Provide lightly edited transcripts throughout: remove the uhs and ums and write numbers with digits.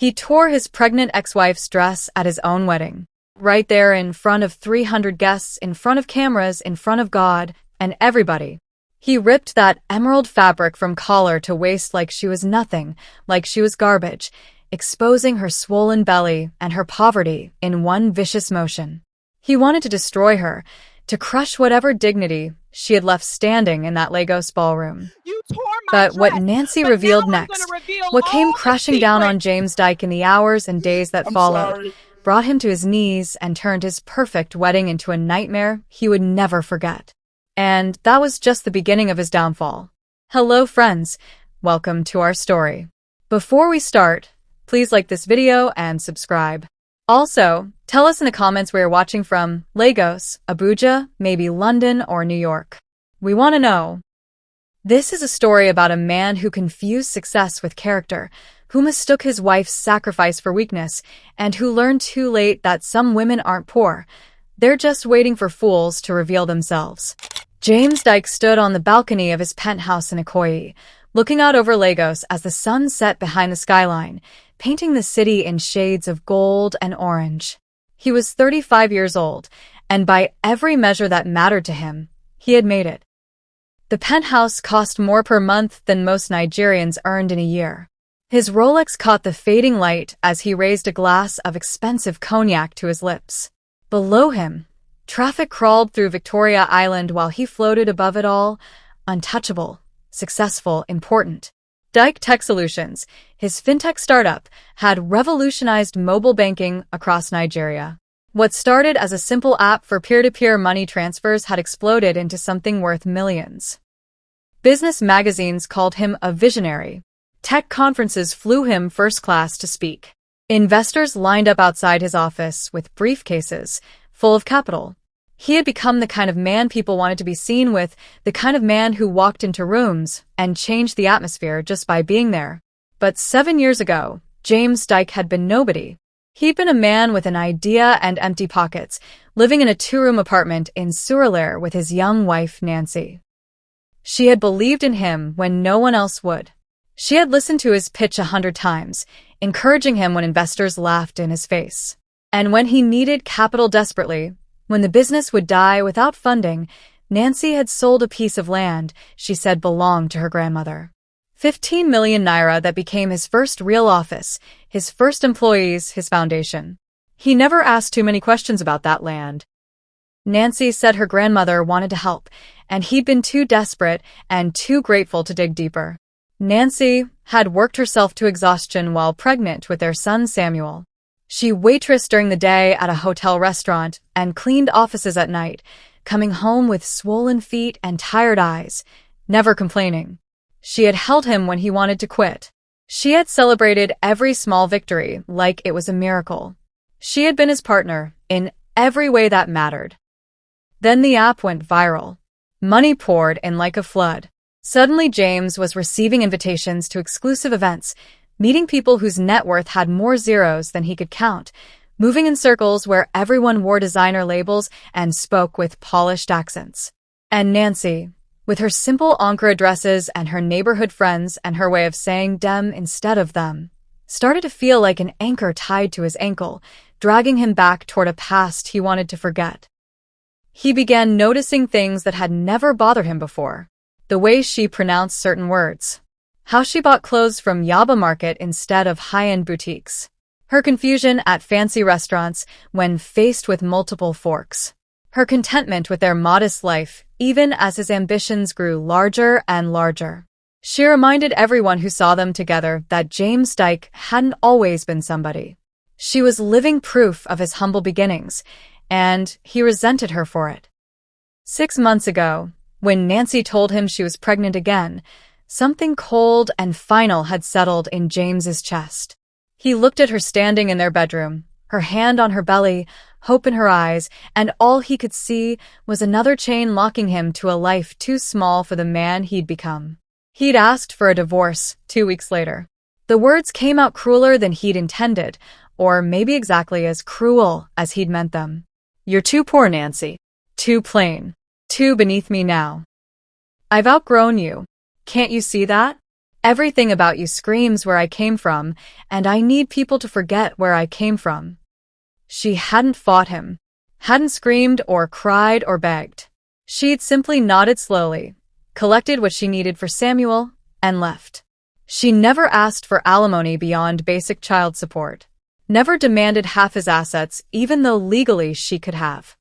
He tore his pregnant ex-wife's dress at his own wedding. Right there in front of 300 guests, in front of cameras, in front of God, and everybody. He ripped that emerald fabric from collar to waist like she was nothing, like she was garbage, exposing her swollen belly and her poverty in one vicious motion. He wanted to destroy her, to crush whatever dignity she had left standing in that Lagos ballroom. But what Nancy revealed next, what came crashing down on James Diike in the hours and days that followed, brought him to his knees and turned his perfect wedding into a nightmare he would never forget. And that was just the beginning of his downfall. Hello friends, welcome to our story. Before we start, please like this video and subscribe. Also, tell us in the comments where you're watching from: Lagos, Abuja, maybe London or New York. We want to know. This is a story about a man who confused success with character, who mistook his wife's sacrifice for weakness, and who learned too late that some women aren't poor. They're just waiting for fools to reveal themselves. James Diike stood on the balcony of his penthouse in Ikoyi, looking out over Lagos as the sun set behind the skyline, painting the city in shades of gold and orange. He was 35 years old, and by every measure that mattered to him, he had made it. The penthouse cost more per month than most Nigerians earned in a year. His Rolex caught the fading light as he raised a glass of expensive cognac to his lips. Below him, traffic crawled through Victoria Island while he floated above it all, untouchable, successful, important. Diike Tech Solutions, his fintech startup, had revolutionized mobile banking across Nigeria. What started as a simple app for peer-to-peer money transfers had exploded into something worth millions. Business magazines called him a visionary. Tech conferences flew him first class to speak. Investors lined up outside his office with briefcases full of capital. He had become the kind of man people wanted to be seen with, the kind of man who walked into rooms and changed the atmosphere just by being there. But 7 years ago, James Diike had been nobody. He'd been a man with an idea and empty pockets, living in a 2-room apartment in Surulere with his young wife, Nancy. She had believed in him when no one else would. She had listened to his pitch 100 times, encouraging him when investors laughed in his face. And when he needed capital desperately, when the business would die without funding, Nancy had sold a piece of land she said belonged to her grandmother. 15 million naira that became his first real office, his first employees, his foundation. He never asked too many questions about that land. Nancy said her grandmother wanted to help, and he'd been too desperate and too grateful to dig deeper. Nancy had worked herself to exhaustion while pregnant with their son Samuel. She waitressed during the day at a hotel restaurant and cleaned offices at night, coming home with swollen feet and tired eyes, never complaining. She had held him when he wanted to quit. She had celebrated every small victory like it was a miracle. She had been his partner in every way that mattered. Then the app went viral. Money poured in like a flood. Suddenly James was receiving invitations to exclusive events, meeting people whose net worth had more zeros than he could count, moving in circles where everyone wore designer labels and spoke with polished accents. And Nancy, with her simple Ankara dresses and her neighborhood friends and her way of saying dem instead of them, started to feel like an anchor tied to his ankle, dragging him back toward a past he wanted to forget. He began noticing things that had never bothered him before. The way she pronounced certain words. How she bought clothes from Yaba Market instead of high-end boutiques. Her confusion at fancy restaurants when faced with multiple forks. Her contentment with their modest life, even as his ambitions grew larger and larger. She reminded everyone who saw them together that James Diike hadn't always been somebody. She was living proof of his humble beginnings, and he resented her for it. 6 months ago, when Nancy told him she was pregnant again, something cold and final had settled in James's chest. He looked at her standing in their bedroom, her hand on her belly, hope in her eyes, and all he could see was another chain locking him to a life too small for the man he'd become. He'd asked for a divorce 2 weeks later. The words came out crueler than he'd intended, or maybe exactly as cruel as he'd meant them. "You're too poor, Nancy. Too plain. Too beneath me now. I've outgrown you. Can't you see that?" Everything about you screams where I came from, and I need people to forget where I came from." She hadn't fought him, hadn't screamed or cried or begged. She'd simply nodded slowly, collected what she needed for Samuel, and left. She never asked for alimony beyond basic child support, never demanded half his assets even though legally she could have,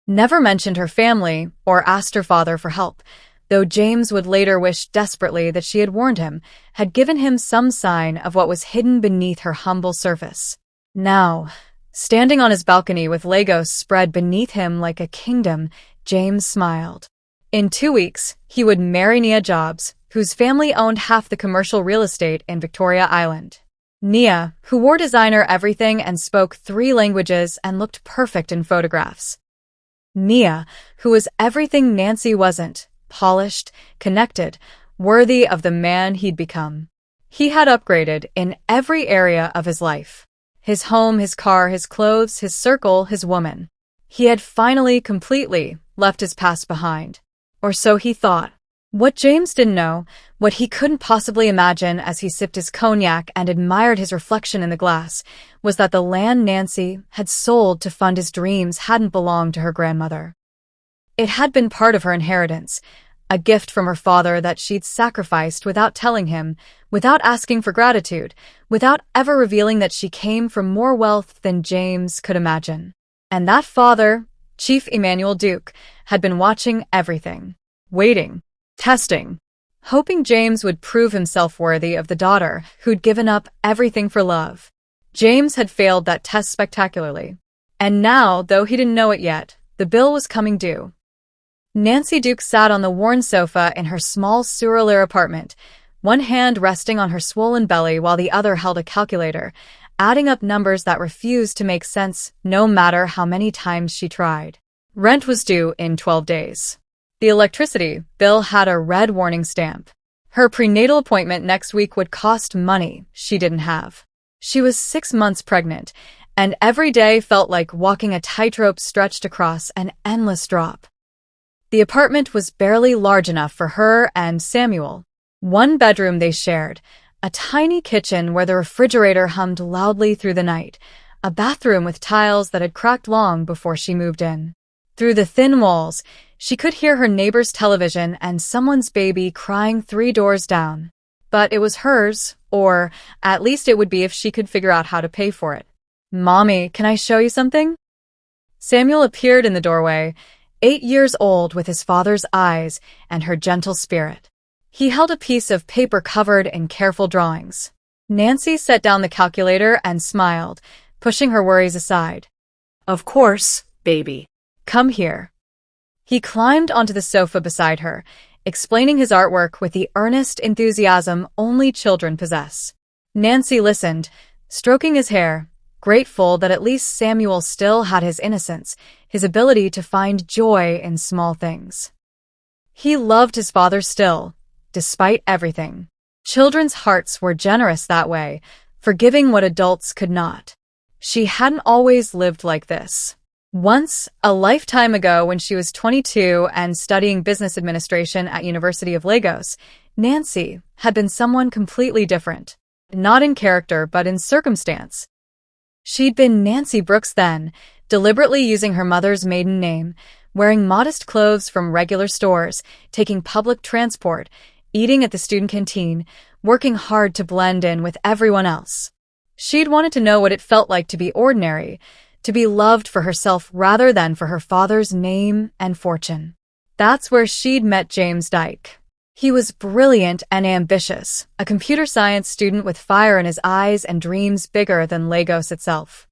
never mentioned her family or asked her father for help, though James would later wish desperately that she had warned him, had given him some sign of what was hidden beneath her humble surface. Now, standing on his balcony with Lagos spread beneath him like a kingdom, James smiled. In 2 weeks, he would marry Nia Jobs, whose family owned half the commercial real estate in Victoria Island. Nia, who wore designer everything and spoke 3 languages and looked perfect in photographs. Nia, who was everything Nancy wasn't, polished, connected, worthy of the man he'd become. He had upgraded in every area of his life. His home, his car, his clothes, his circle, his woman. He had finally completely left his past behind. Or so he thought. What James didn't know, what he couldn't possibly imagine as he sipped his cognac and admired his reflection in the glass, was that the land Nancy had sold to fund his dreams hadn't belonged to her grandmother. It had been part of her inheritance, a gift from her father that she'd sacrificed without telling him, without asking for gratitude, without ever revealing that she came from more wealth than James could imagine. And that father, Chief Emmanuel Duke, had been watching everything, waiting, testing, hoping James would prove himself worthy of the daughter who'd given up everything for love. James had failed that test spectacularly. And now, though he didn't know it yet, the bill was coming due. Nancy Duke sat on the worn sofa in her small Sur-Île apartment, one hand resting on her swollen belly while the other held a calculator, adding up numbers that refused to make sense no matter how many times she tried. Rent was due in 12 days. The electricity bill had a red warning stamp. Her prenatal appointment next week would cost money she didn't have. She was 6 months pregnant, and every day felt like walking a tightrope stretched across an endless drop. The apartment was barely large enough for her and Samuel. One bedroom they shared, a tiny kitchen where the refrigerator hummed loudly through the night, a bathroom with tiles that had cracked long before she moved in. Through the thin walls, she could hear her neighbor's television and someone's baby crying 3 doors down. But it was hers, or at least it would be if she could figure out how to pay for it. "Mommy, can I show you something?" Samuel appeared in the doorway, 8 years old with his father's eyes and her gentle spirit. He held a piece of paper covered in careful drawings. Nancy set down the calculator and smiled, pushing her worries aside. "Of course, baby. Come here." He climbed onto the sofa beside her, explaining his artwork with the earnest enthusiasm only children possess. Nancy listened, stroking his hair, grateful that at least Samuel still had his innocence, his ability to find joy in small things. He loved his father still, despite everything. Children's hearts were generous that way, forgiving what adults could not. She hadn't always lived like this. Once, a lifetime ago when she was 22 and studying business administration at University of Lagos, Nancy had been someone completely different. Not in character, but in circumstance. She'd been Nancy Brooks then, deliberately using her mother's maiden name, wearing modest clothes from regular stores, taking public transport, eating at the student canteen, working hard to blend in with everyone else. She'd wanted to know what it felt like to be ordinary, to be loved for herself rather than for her father's name and fortune. That's where she'd met James Diike. He was brilliant and ambitious, a computer science student with fire in his eyes and dreams bigger than Lagos itself.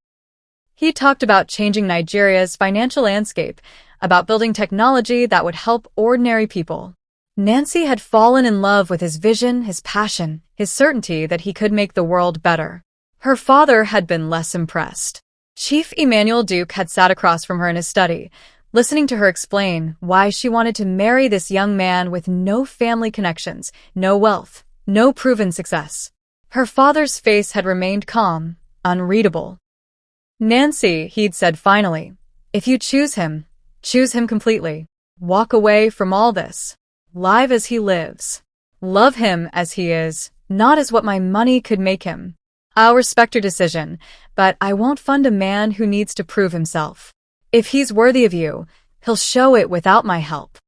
He talked about changing Nigeria's financial landscape, about building technology that would help ordinary people. Nancy had fallen in love with his vision, his passion, his certainty that he could make the world better. Her father had been less impressed. Chief Emmanuel Duke had sat across from her in his study, listening to her explain why she wanted to marry this young man with no family connections, no wealth, no proven success. Her father's face had remained calm, unreadable. "Nancy," he'd said finally, "if you choose him completely. Walk away from all this. Live as he lives. Love him as he is, not as what my money could make him. I'll respect your decision, but I won't fund a man who needs to prove himself. If he's worthy of you, he'll show it without my help."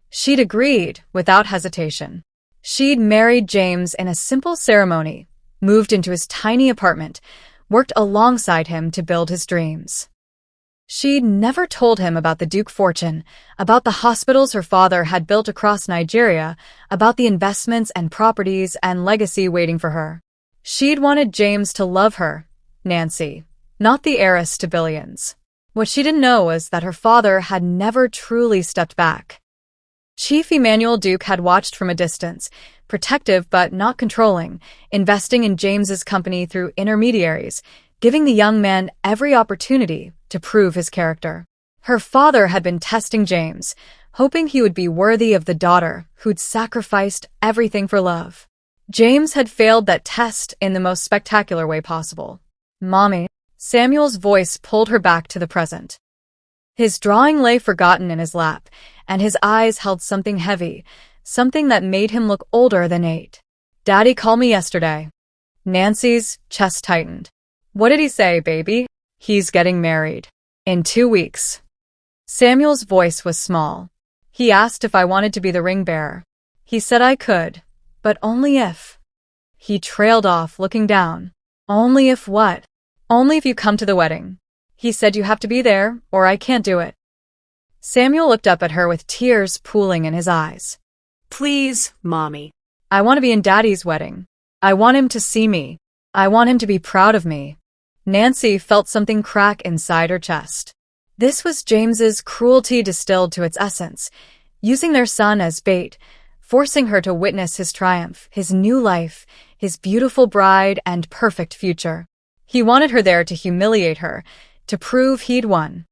She'd agreed, without hesitation. She'd married James in a simple ceremony, moved into his tiny apartment, worked alongside him to build his dreams. She'd never told him about the Duke fortune, about the hospitals her father had built across Nigeria, about the investments and properties and legacy waiting for her. She'd wanted James to love her, Nancy, not the heiress to billions. What she didn't know was that her father had never truly stepped back. Chief Emmanuel Duke had watched from a distance, protective but not controlling, investing in James's company through intermediaries, giving the young man every opportunity to prove his character. Her father had been testing James, hoping he would be worthy of the daughter who'd sacrificed everything for love. James had failed that test in the most spectacular way possible. "Mommy." Samuel's voice pulled her back to the present. His drawing lay forgotten in his lap, and his eyes held something heavy, something that made him look older than 8. "Daddy called me yesterday." Nancy's chest tightened. "What did he say, baby?" "He's getting married. In 2 weeks." Samuel's voice was small. "He asked if I wanted to be the ring bearer. He said I could, but only if." He trailed off, looking down. "Only if what?" "Only if you come to the wedding. He said you have to be there, or I can't do it." Samuel looked up at her with tears pooling in his eyes. "Please, Mommy." "I want to be in Daddy's wedding. I want him to see me. I want him to be proud of me." Nancy felt something crack inside her chest. This was James's cruelty distilled to its essence, using their son as bait, forcing her to witness his triumph, his new life, his beautiful bride and perfect future. He wanted her there to humiliate her, to prove he'd won.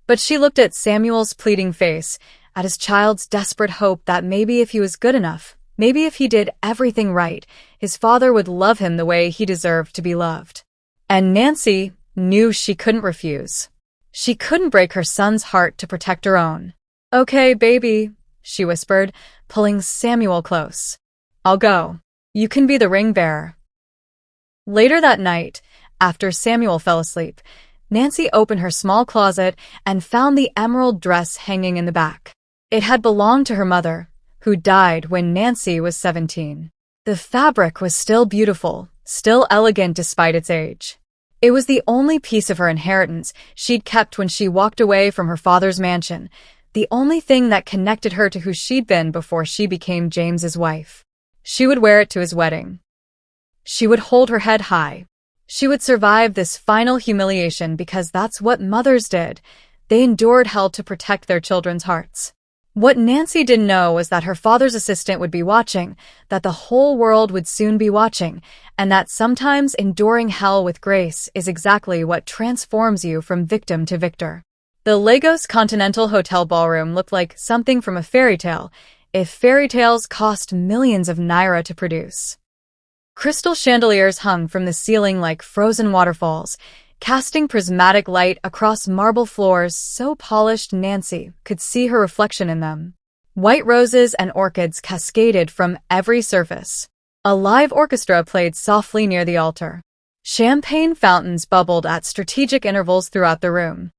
But she looked at Samuel's pleading face, at his child's desperate hope that maybe if he was good enough, maybe if he did everything right, his father would love him the way he deserved to be loved. And Nancy knew she couldn't refuse. She couldn't break her son's heart to protect her own. "Okay, baby," she whispered, pulling Samuel close. "I'll go. You can be the ring bearer." Later that night, after Samuel fell asleep, Nancy opened her small closet and found the emerald dress hanging in the back. It had belonged to her mother, who died when Nancy was 17. The fabric was still beautiful, still elegant despite its age. It was the only piece of her inheritance she'd kept when she walked away from her father's mansion, the only thing that connected her to who she'd been before she became James's wife. She would wear it to his wedding. She would hold her head high. She would survive this final humiliation because that's what mothers did. They endured hell to protect their children's hearts. What Nancy didn't know was that her father's assistant would be watching, that the whole world would soon be watching, and that sometimes enduring hell with grace is exactly what transforms you from victim to victor. The Lagos Continental Hotel ballroom looked like something from a fairy tale, if fairy tales cost millions of naira to produce. Crystal chandeliers hung from the ceiling like frozen waterfalls, casting prismatic light across marble floors so polished Nancy could see her reflection in them. White roses and orchids cascaded from every surface. A live orchestra played softly near the altar. Champagne fountains bubbled at strategic intervals throughout the room.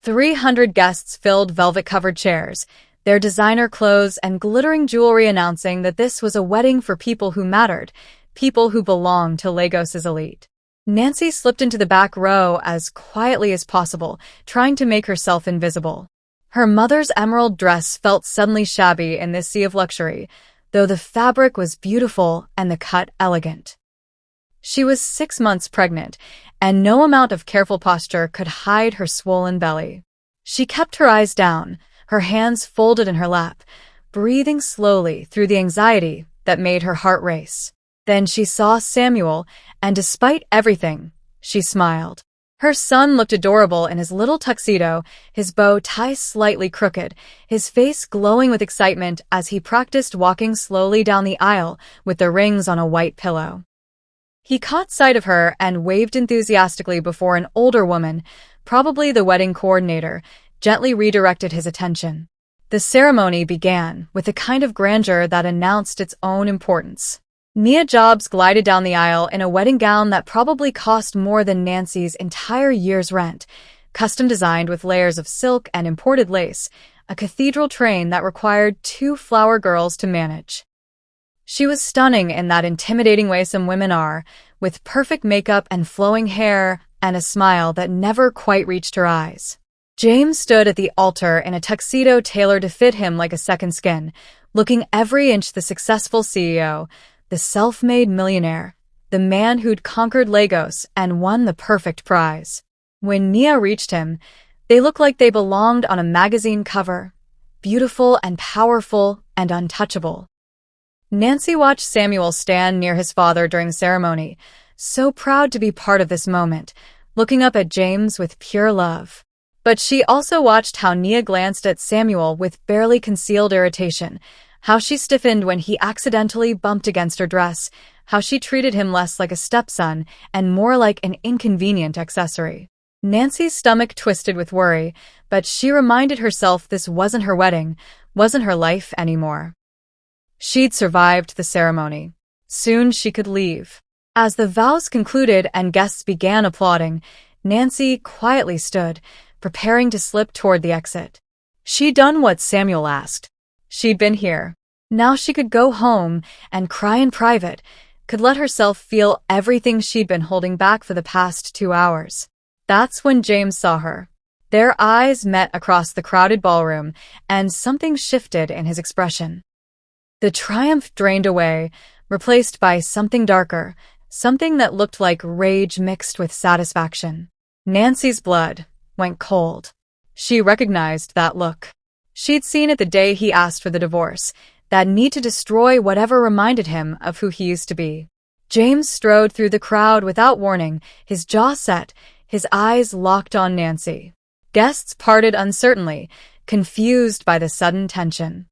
300 guests filled velvet-covered chairs, their designer clothes and glittering jewelry announcing that this was a wedding for people who mattered, people who belonged to Lagos's elite. Nancy slipped into the back row as quietly as possible, trying to make herself invisible. Her mother's emerald dress felt suddenly shabby in this sea of luxury, though the fabric was beautiful and the cut elegant. She was 6 months pregnant, and no amount of careful posture could hide her swollen belly. She kept her eyes down, her hands folded in her lap, breathing slowly through the anxiety that made her heart race. Then she saw Samuel, and despite everything, she smiled. Her son looked adorable in his little tuxedo, his bow tie slightly crooked, his face glowing with excitement as he practiced walking slowly down the aisle with the rings on a white pillow. He caught sight of her and waved enthusiastically before an older woman, probably the wedding coordinator, gently redirected his attention. The ceremony began with a kind of grandeur that announced its own importance. Nia Jobs glided down the aisle in a wedding gown that probably cost more than Nancy's entire year's rent, custom designed with layers of silk and imported lace, a cathedral train that required 2 flower girls to manage. She was stunning in that intimidating way some women are, with perfect makeup and flowing hair and a smile that never quite reached her eyes. James stood at the altar in a tuxedo tailored to fit him like a second skin, looking every inch the successful CEO, the self-made millionaire, the man who'd conquered Lagos and won the perfect prize. When Nia reached him, they looked like they belonged on a magazine cover, beautiful and powerful and untouchable. Nancy watched Samuel stand near his father during the ceremony, so proud to be part of this moment, looking up at James with pure love. But she also watched how Nia glanced at Samuel with barely concealed irritation, how she stiffened when he accidentally bumped against her dress, how she treated him less like a stepson and more like an inconvenient accessory. Nancy's stomach twisted with worry, but she reminded herself this wasn't her wedding, wasn't her life anymore. She'd survived the ceremony. Soon she could leave. As the vows concluded and guests began applauding, Nancy quietly stood, preparing to slip toward the exit. She'd done what Samuel asked. She'd been here. Now she could go home and cry in private, could let herself feel everything she'd been holding back for the past 2 hours. That's when James saw her. Their eyes met across the crowded ballroom, and something shifted in his expression. The triumph drained away, replaced by something darker, something that looked like rage mixed with satisfaction. Nancy's blood went cold. She recognized that look. She'd seen it the day he asked for the divorce, that need to destroy whatever reminded him of who he used to be. James strode through the crowd without warning, his jaw set, his eyes locked on Nancy. Guests parted uncertainly, confused by the sudden tension.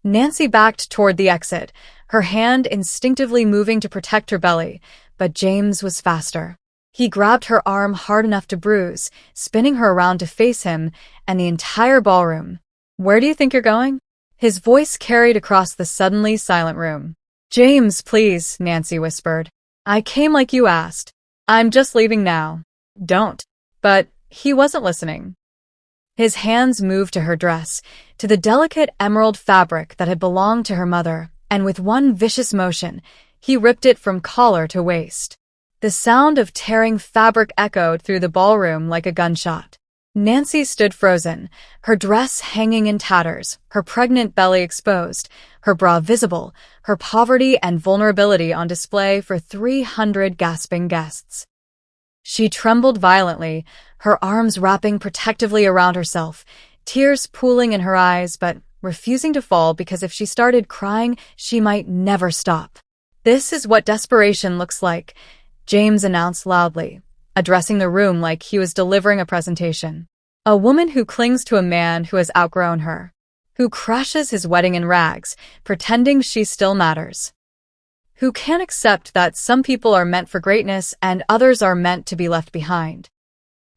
Nancy backed toward the exit, her hand instinctively moving to protect her belly, but James was faster. He grabbed her arm hard enough to bruise, spinning her around to face him and the entire ballroom. "Where do you think you're going?" His voice carried across the suddenly silent room. "James, please," Nancy whispered. "I came like you asked. I'm just leaving now." "Don't." But he wasn't listening. His hands moved to her dress, to the delicate emerald fabric that had belonged to her mother, and with one vicious motion, he ripped it from collar to waist. The sound of tearing fabric echoed through the ballroom like a gunshot. Nancy stood frozen, her dress hanging in tatters, her pregnant belly exposed, her bra visible, her poverty and vulnerability on display for 300 gasping guests. She trembled violently, her arms wrapping protectively around herself, tears pooling in her eyes but refusing to fall because if she started crying, she might never stop. "This is what desperation looks like," James announced loudly, addressing the room like he was delivering a presentation. "A woman who clings to a man who has outgrown her, who crashes his wedding in rags, pretending she still matters, who can't accept that some people are meant for greatness and others are meant to be left behind."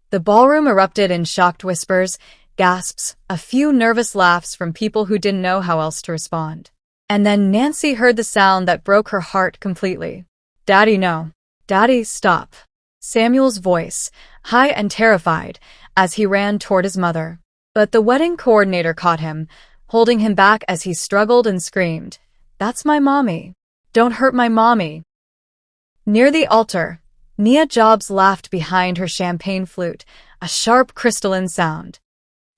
The ballroom erupted in shocked whispers, gasps, a few nervous laughs from people who didn't know how else to respond. And then Nancy heard the sound that broke her heart completely. "Daddy, no. Daddy, stop." Samuel's voice, high and terrified, as he ran toward his mother. But the wedding coordinator caught him, holding him back as he struggled and screamed, "That's my mommy. Don't hurt my mommy." Near the altar, Nia Jobs laughed behind her champagne flute, a sharp crystalline sound.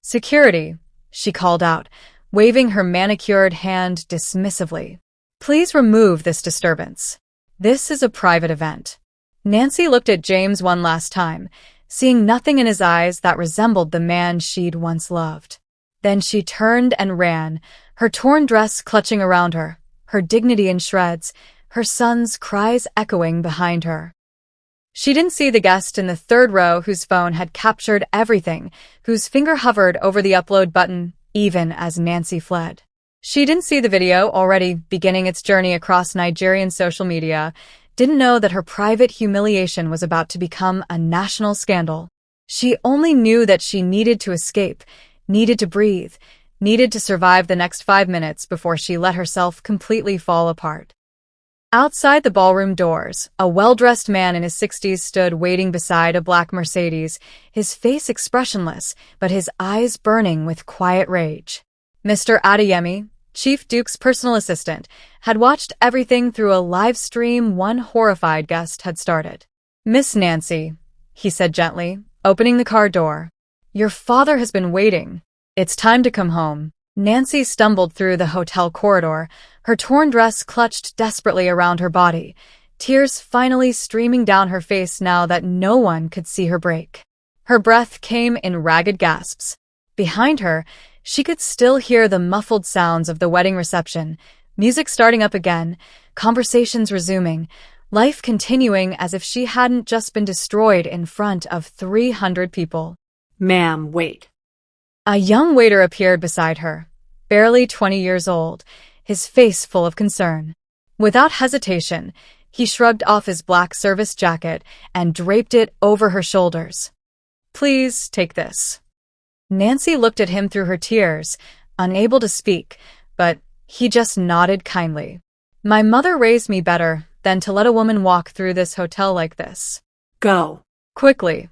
"Security," she called out, waving her manicured hand dismissively. "Please remove this disturbance. This is a private event." Nancy looked at James one last time, seeing nothing in his eyes that resembled the man she'd once loved. Then she turned and ran, her torn dress clutching around her, her dignity in shreds, her son's cries echoing behind her. She didn't see the guest in the third row whose phone had captured everything, whose finger hovered over the upload button, even as Nancy fled. She didn't see the video already beginning its journey across Nigerian social media, didn't know that her private humiliation was about to become a national scandal. She only knew that she needed to escape, needed to breathe, needed to survive the next 5 minutes before she let herself completely fall apart. Outside the ballroom doors, a well-dressed man in his 60s stood waiting beside a black Mercedes, his face expressionless, but his eyes burning with quiet rage. Mr. Adeyemi, Chief Duke's personal assistant, had watched everything through a live stream one horrified guest had started. "Miss Nancy," he said gently, opening the car door. "Your father has been waiting. It's time to come home." Nancy stumbled through the hotel corridor, her torn dress clutched desperately around her body, tears finally streaming down her face now that no one could see her break. Her breath came in ragged gasps. Behind her, she could still hear the muffled sounds of the wedding reception, music starting up again, conversations resuming, life continuing as if she hadn't just been destroyed in front of 300 people. "Ma'am, wait." A young waiter appeared beside her, barely 20 years old, his face full of concern. Without hesitation, he shrugged off his black service jacket and draped it over her shoulders. "Please take this." Nancy looked at him through her tears, unable to speak, but he just nodded kindly. "My mother raised me better than to let a woman walk through this hotel like this." "Go." Quickly.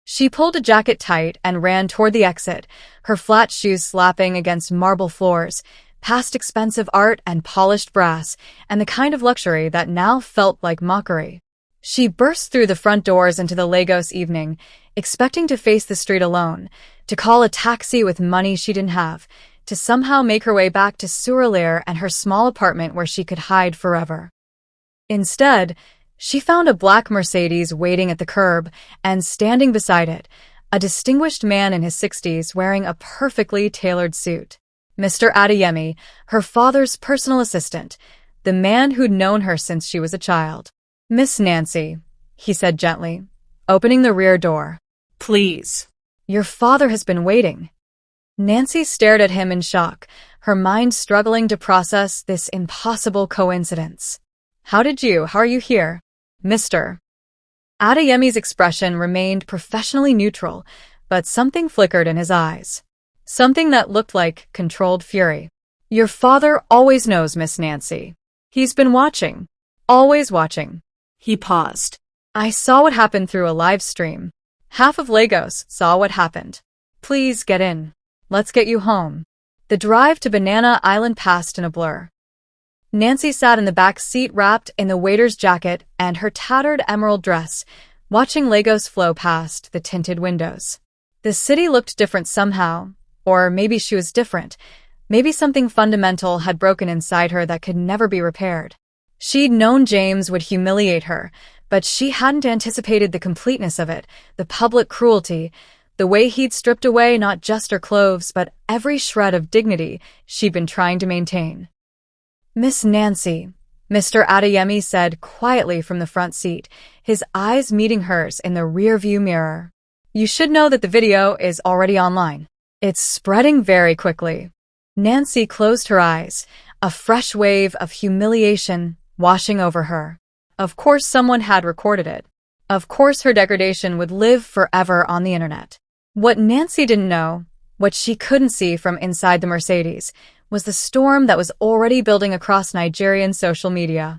She pulled a jacket tight and ran toward the exit, her flat shoes slapping against marble floors, past expensive art and polished brass, and the kind of luxury that now felt like mockery. She burst through the front doors into the Lagos evening, expecting to face the street alone, to call a taxi with money she didn't have, to somehow make her way back to Surulere and her small apartment where she could hide forever. Instead, she found a black Mercedes waiting at the curb, and standing beside it, a distinguished man in his 60s wearing a perfectly tailored suit. Mr. Adeyemi, her father's personal assistant, the man who'd known her since she was a child. "Miss Nancy," he said gently, opening the rear door. "Please." "Your father has been waiting." Nancy stared at him in shock, her mind struggling to process this impossible coincidence. How are you here?" "Mr." Adeyemi's expression remained professionally neutral, but something flickered in his eyes. Something that looked like controlled fury. "Your father always knows, Miss Nancy. He's been watching. Always watching." He paused. "I saw what happened through a live stream. Half of Lagos saw what happened. Please get in. Let's get you home." The drive to Banana Island passed in a blur. Nancy sat in the back seat wrapped in the waiter's jacket and her tattered emerald dress, watching Lagos flow past the tinted windows. The city looked different somehow, or maybe she was different. Maybe something fundamental had broken inside her that could never be repaired. She'd known James would humiliate her, but she hadn't anticipated the completeness of it, the public cruelty, the way he'd stripped away not just her clothes but every shred of dignity she'd been trying to maintain. "Miss Nancy," Mr. Adeyemi said quietly from the front seat, his eyes meeting hers in the rearview mirror. "You should know that the video is already online. It's spreading very quickly." Nancy closed her eyes, a fresh wave of humiliation washing over her. Of course someone had recorded it. Of course her degradation would live forever on the internet. What Nancy didn't know, what she couldn't see from inside the Mercedes, was the storm that was already building across Nigerian social media.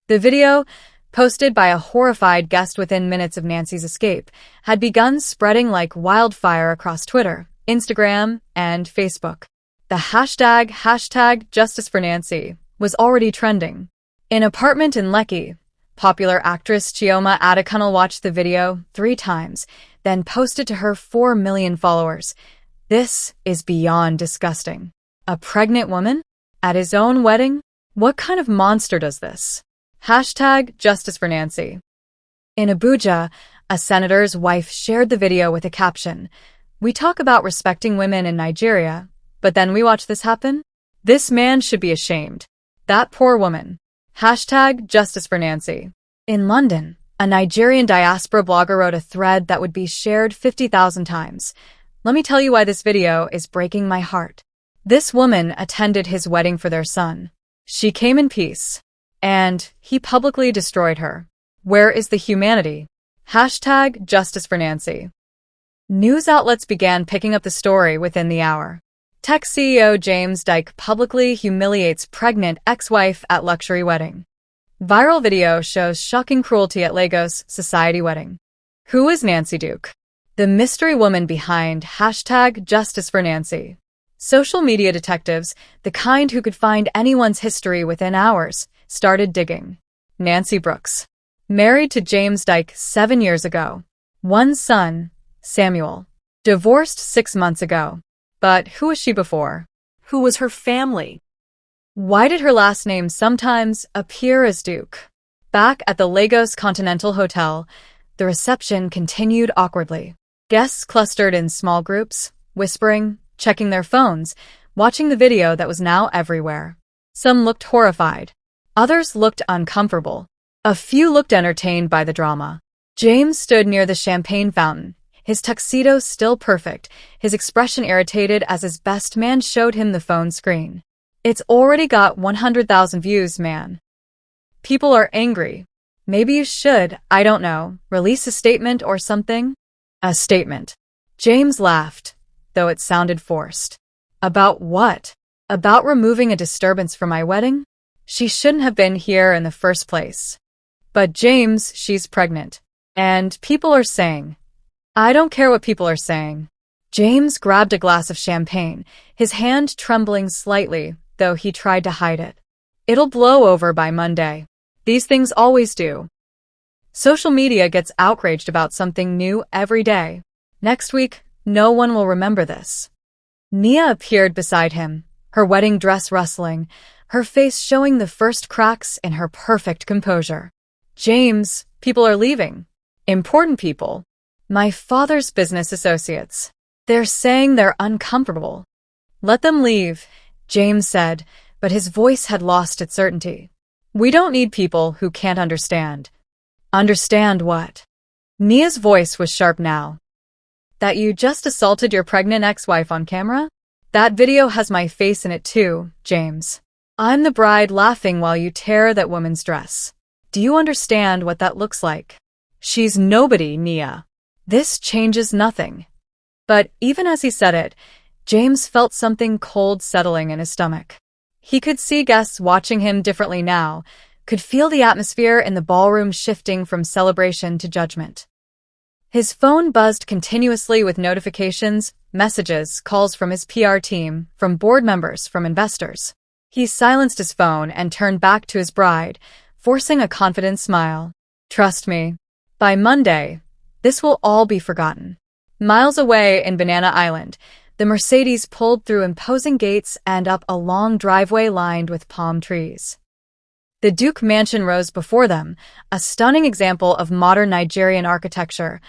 The video, posted by a horrified guest within minutes of Nancy's escape, had begun spreading like wildfire across Twitter, Instagram, and Facebook. The hashtag Justice for Nancy was already trending. In an apartment in Lekki, popular actress Chioma Adekunle watched the video 3 times, then posted to her 4 million followers. "This is beyond disgusting. A pregnant woman? At his own wedding? What kind of monster does this? Justice for Nancy." In Abuja, a senator's wife shared the video with a caption, "We talk about respecting women in Nigeria, but then we watch this happen? This man should be ashamed. That poor woman. Justice for Nancy." In London, a Nigerian diaspora blogger wrote a thread that would be shared 50,000 times. "Let me tell you why this video is breaking my heart. This woman attended his wedding for their son. She came in peace. And he publicly destroyed her. Where is the humanity? Justice for Nancy." News outlets began picking up the story within the hour. Tech CEO James Diike publicly humiliates pregnant ex-wife at luxury wedding. Viral video shows shocking cruelty at Lagos society wedding. Who is Nancy Duke? The mystery woman behind #JusticeForNancy. Social media detectives, the kind who could find anyone's history within hours, started digging. Nancy Brooks. Married to James Diike 7 years ago. One son, Samuel. Divorced 6 months ago. But who was she before? Who was her family? Why did her last name sometimes appear as Duke? Back at the Lagos Continental Hotel, the reception continued awkwardly. Guests clustered in small groups, whispering, checking their phones, watching the video that was now everywhere. Some looked horrified. Others looked uncomfortable. A few looked entertained by the drama. James stood near the champagne fountain, his tuxedo still perfect, his expression irritated as his best man showed him the phone screen. It's already got 100,000 views, man. People are angry. Maybe you should, I don't know, release a statement or something? A statement. James laughed, though it sounded forced. About what? About removing a disturbance from my wedding? She shouldn't have been here in the first place. But James, she's pregnant. And people are saying. I don't care what people are saying. James grabbed a glass of champagne, his hand trembling slightly, though he tried to hide it. It'll blow over by Monday. These things always do. Social media gets outraged about something new every day. Next week, no one will remember this. Nia appeared beside him, her wedding dress rustling, her face showing the first cracks in her perfect composure. James, people are leaving. Important people. My father's business associates. They're saying they're uncomfortable. Let them leave, James said, but his voice had lost its certainty. We don't need people who can't understand. Understand what? Nia's voice was sharp now. That you just assaulted your pregnant ex-wife on camera? That video has my face in it too, James. I'm the bride laughing while you tear that woman's dress. Do you understand what that looks like? She's nobody, Nia. This changes nothing. But even as he said it, James felt something cold settling in his stomach. He could see guests watching him differently now, could feel the atmosphere in the ballroom shifting from celebration to judgment. His phone buzzed continuously with notifications, messages, calls from his PR team, from board members, from investors. He silenced his phone and turned back to his bride, forcing a confident smile. Trust me. By Monday, this will all be forgotten. Miles away in Banana Island, the Mercedes pulled through imposing gates and up a long driveway lined with palm trees. The Duke Mansion rose before them, a stunning example of modern Nigerian architecture,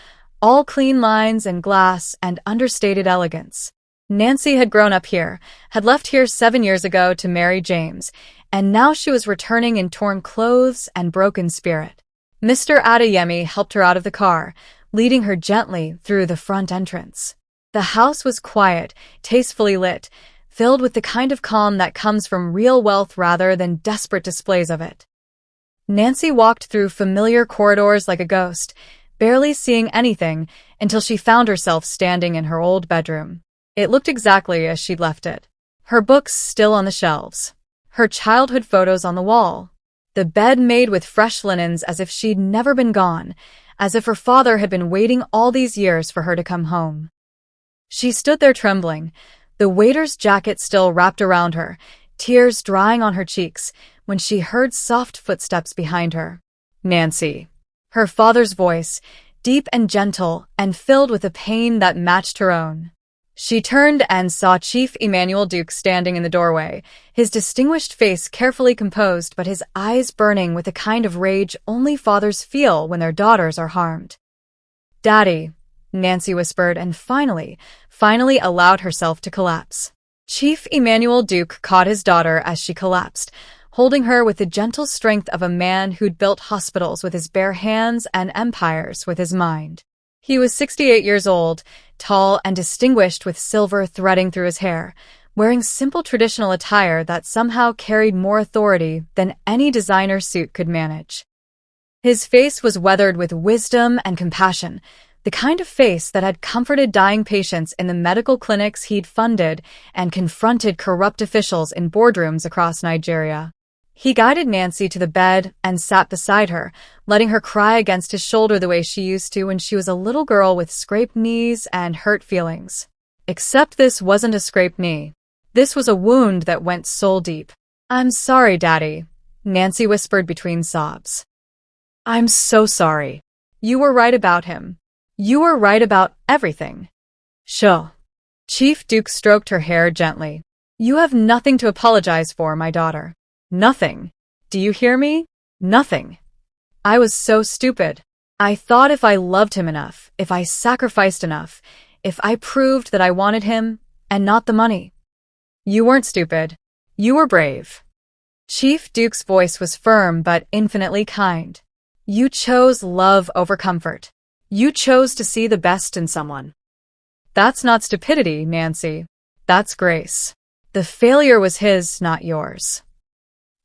all clean lines and glass and understated elegance. Nancy had grown up here, had left here 7 years ago to marry James, and now she was returning in torn clothes and broken spirit. Mr. Adeyemi helped her out of the car, leading her gently through the front entrance. The house was quiet, tastefully lit, filled with the kind of calm that comes from real wealth rather than desperate displays of it. Nancy walked through familiar corridors like a ghost, barely seeing anything until she found herself standing in her old bedroom. It looked exactly as she'd left it. Her books still on the shelves. Her childhood photos on the wall. The bed made with fresh linens as if she'd never been gone, as if her father had been waiting all these years for her to come home. She stood there trembling, the waiter's jacket still wrapped around her, tears drying on her cheeks, when she heard soft footsteps behind her. Nancy. Her father's voice, deep and gentle and filled with a pain that matched her own. She turned and saw Chief Emmanuel Duke standing in the doorway, his distinguished face carefully composed but his eyes burning with a kind of rage only fathers feel when their daughters are harmed. Daddy, Nancy whispered and finally allowed herself to collapse. Chief Emmanuel Duke caught his daughter as she collapsed, holding her with the gentle strength of a man who'd built hospitals with his bare hands and empires with his mind. He was 68 years old, tall and distinguished with silver threading through his hair, wearing simple traditional attire that somehow carried more authority than any designer suit could manage. His face was weathered with wisdom and compassion, The kind of face that had comforted dying patients in the medical clinics he'd funded and confronted corrupt officials in boardrooms across Nigeria. He guided Nancy to the bed and sat beside her, letting her cry against his shoulder the way she used to when she was a little girl with scraped knees and hurt feelings. Except this wasn't a scraped knee. This was a wound that went soul deep. "I'm sorry, Daddy," Nancy whispered between sobs. "I'm so sorry. You were right about him. You were right about everything." "Sure." Chief Diike stroked her hair gently. "You have nothing to apologize for, my daughter. Nothing. Do you hear me? Nothing. I was so stupid. I thought if I loved him enough, if I sacrificed enough, if I proved that I wanted him and not the money." "You weren't stupid. You were brave." Chief Diike's voice was firm but infinitely kind. "You chose love over comfort. You chose to see the best in someone." "That's not stupidity, Nancy. That's grace. The failure was his, not yours."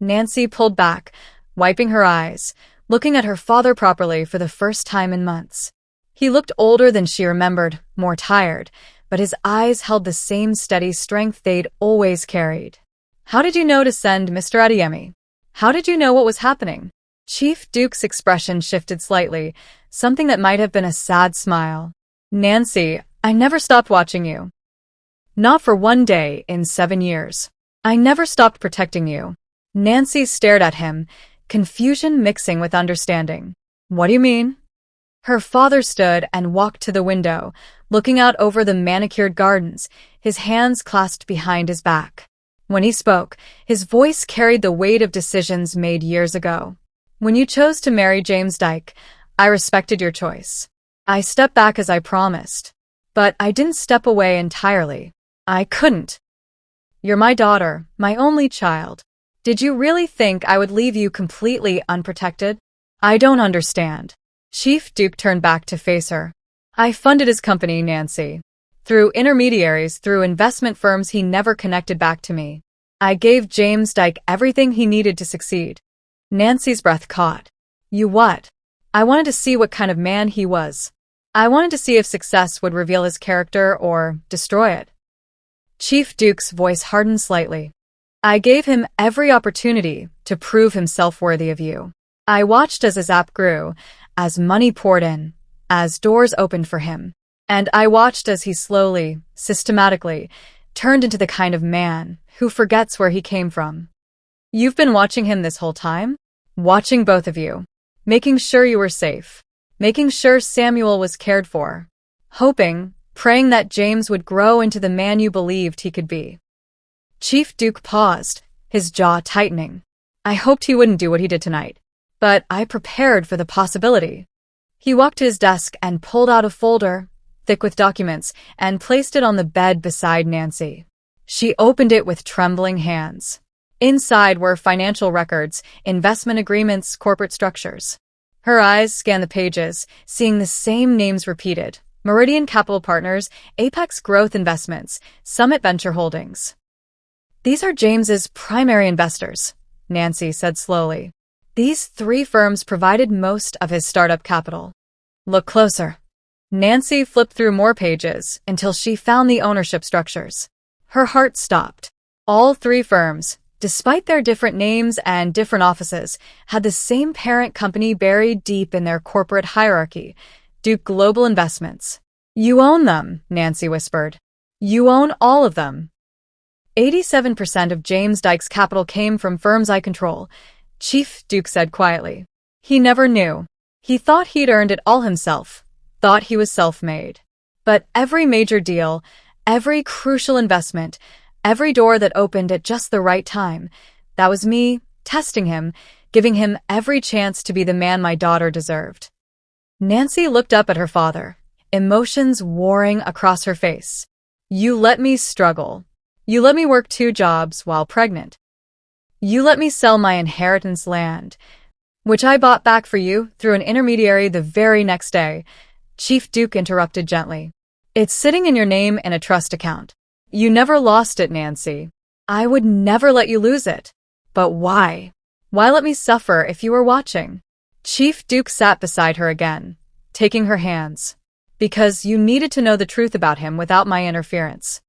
Nancy pulled back, wiping her eyes, looking at her father properly for the first time in months. He looked older than she remembered, more tired, but his eyes held the same steady strength they'd always carried. "How did you know to send Mr. Adeyemi? How did you know what was happening?" Chief Diike's expression shifted slightly, something that might have been a sad smile. "Nancy, I never stopped watching you. Not for one day in 7 years. I never stopped protecting you." Nancy stared at him, confusion mixing with understanding. "What do you mean?" Her father stood and walked to the window, looking out over the manicured gardens, his hands clasped behind his back. When he spoke, his voice carried the weight of decisions made years ago. "When you chose to marry James Diike, I respected your choice. I stepped back as I promised. But I didn't step away entirely. I couldn't. You're my daughter, my only child. Did you really think I would leave you completely unprotected? I don't understand." Chief Diike turned back to face her. "I funded his company, Nancy. Through intermediaries, through investment firms he never connected back to me. I gave James Diike everything he needed to succeed." Nancy's breath caught. "You what?" "I wanted to see what kind of man he was. I wanted to see if success would reveal his character or destroy it." Chief Diike's voice hardened slightly. "I gave him every opportunity to prove himself worthy of you. I watched as his app grew, as money poured in, as doors opened for him. And I watched as he slowly, systematically, turned into the kind of man who forgets where he came from. You've been watching him this whole time? Watching both of you. Making sure you were safe. Making sure Samuel was cared for. Hoping, praying that James would grow into the man you believed he could be." Chief Diike paused, his jaw tightening. "I hoped he wouldn't do what he did tonight. But I prepared for the possibility." He walked to his desk and pulled out a folder, thick with documents, and placed it on the bed beside Nancy. She opened it with trembling hands. Inside were financial records, investment agreements, corporate structures. Her eyes scanned the pages, seeing the same names repeated: Meridian Capital Partners, Apex Growth Investments, Summit Venture Holdings. "These are James's primary investors," Nancy said slowly. "These 3 firms provided most of his startup capital." "Look closer." Nancy flipped through more pages until she found the ownership structures. Her heart stopped. All 3 firms, despite their different names and different offices, had the same parent company buried deep in their corporate hierarchy, Diike Global Investments. "You own them," Nancy whispered. "You own all of them." 87% of James Diike's capital came from firms I control, Chief Diike said quietly. He never knew. He thought he'd earned it all himself, thought he was self-made. But every major deal, every crucial investment, every door that opened at just the right time, that was me, testing him, giving him every chance to be the man my daughter deserved. Nancy looked up at her father, emotions warring across her face. "You let me struggle. You let me work 2 jobs while pregnant. You let me sell my inheritance land, which I bought back for you through an intermediary the very next day." Chief Diike interrupted gently. "It's sitting in your name in a trust account. You never lost it, Nancy. I would never let you lose it. But why? Why let me suffer if you were watching?" Chief Diike sat beside her again, taking her hands. because you needed to know the truth about him without my interference.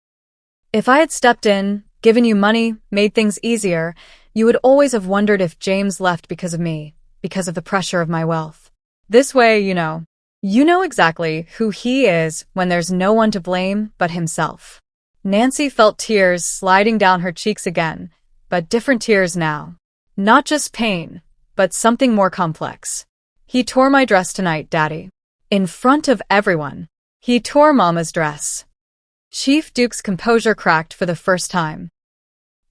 If I had stepped in, given you money, made things easier, you would always have wondered if James left because of me, because of the pressure of my wealth. This way, you know exactly who he is when there's no one to blame but himself. Nancy felt tears sliding down her cheeks again, but different tears now. Not just pain, but something more complex. He tore my dress tonight, Daddy. In front of everyone. He tore Mama's dress. Chief Duke's composure cracked for the first time.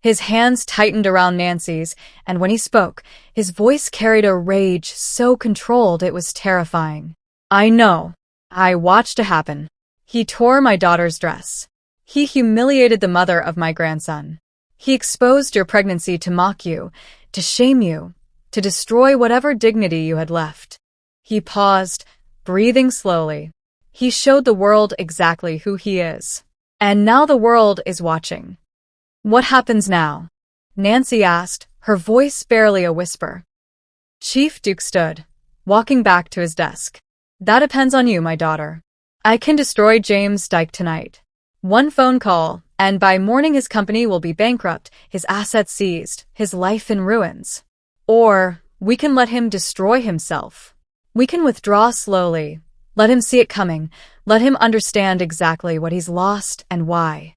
His hands tightened around Nancy's, and when he spoke, his voice carried a rage so controlled it was terrifying. I know. I watched it happen. He tore my daughter's dress. He humiliated the mother of my grandson. He exposed your pregnancy to mock you, to shame you, to destroy whatever dignity you had left. He paused, breathing slowly. He showed the world exactly who he is. And now the world is watching. What happens now? Nancy asked, her voice barely a whisper. Chief Duke stood, walking back to his desk. That depends on you, my daughter. I can destroy James Diike tonight. One phone call, and by morning his company will be bankrupt, his assets seized, his life in ruins. Or, we can let him destroy himself. We can withdraw slowly. Let him see it coming. Let him understand exactly what he's lost and why.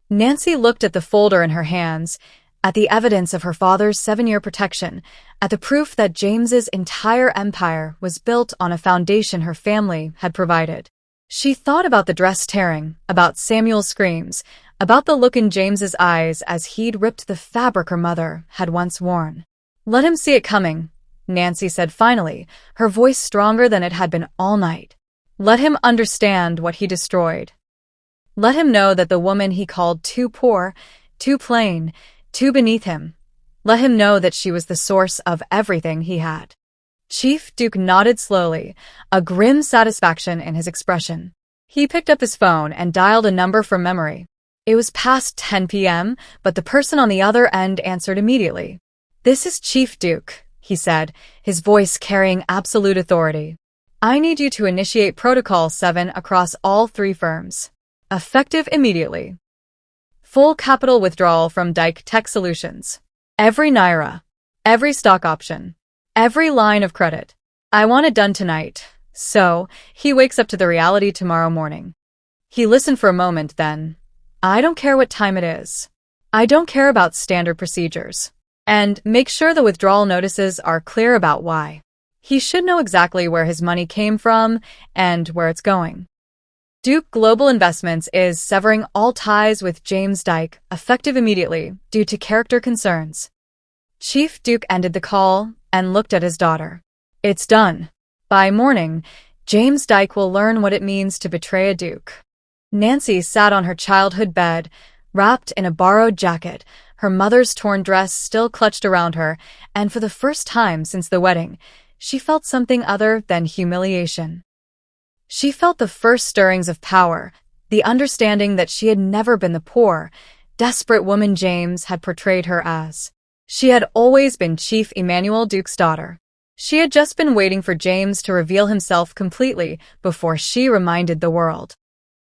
Nancy looked at the folder in her hands, at the evidence of her father's 7-year protection, at the proof that James's entire empire was built on a foundation her family had provided. She thought about the dress tearing, about Samuel's screams, about the look in James's eyes as he'd ripped the fabric her mother had once worn. Let him see it coming, Nancy said finally, her voice stronger than it had been all night. Let him understand what he destroyed. Let him know that the woman he called too poor, too plain, too beneath him. Let him know that she was the source of everything he had. Chief Duke nodded slowly, a grim satisfaction in his expression. He picked up his phone and dialed a number from memory. It was past 10 p.m., but the person on the other end answered immediately. This is Chief Duke, he said, his voice carrying absolute authority. I need you to initiate Protocol 7 across all 3 firms. Effective immediately. Full capital withdrawal from Diike Tech Solutions. Every naira. Every stock option. Every line of credit. I want it done tonight. So, he wakes up to the reality tomorrow morning. He listened for a moment then. I don't care what time it is. I don't care about standard procedures. And make sure the withdrawal notices are clear about why. He should know exactly where his money came from and where it's going. Duke Global Investments is severing all ties with James Diike, effective immediately, due to character concerns. Chief Duke ended the call and looked at his daughter. It's done. By morning, James Diike will learn what it means to betray a duke. Nancy sat on her childhood bed, wrapped in a borrowed jacket, her mother's torn dress still clutched around her, and for the first time since the wedding, she felt something other than humiliation. She felt the first stirrings of power, the understanding that she had never been the poor, desperate woman James had portrayed her as. She had always been Chief Emmanuel Duke's daughter. She had just been waiting for James to reveal himself completely before she reminded the world.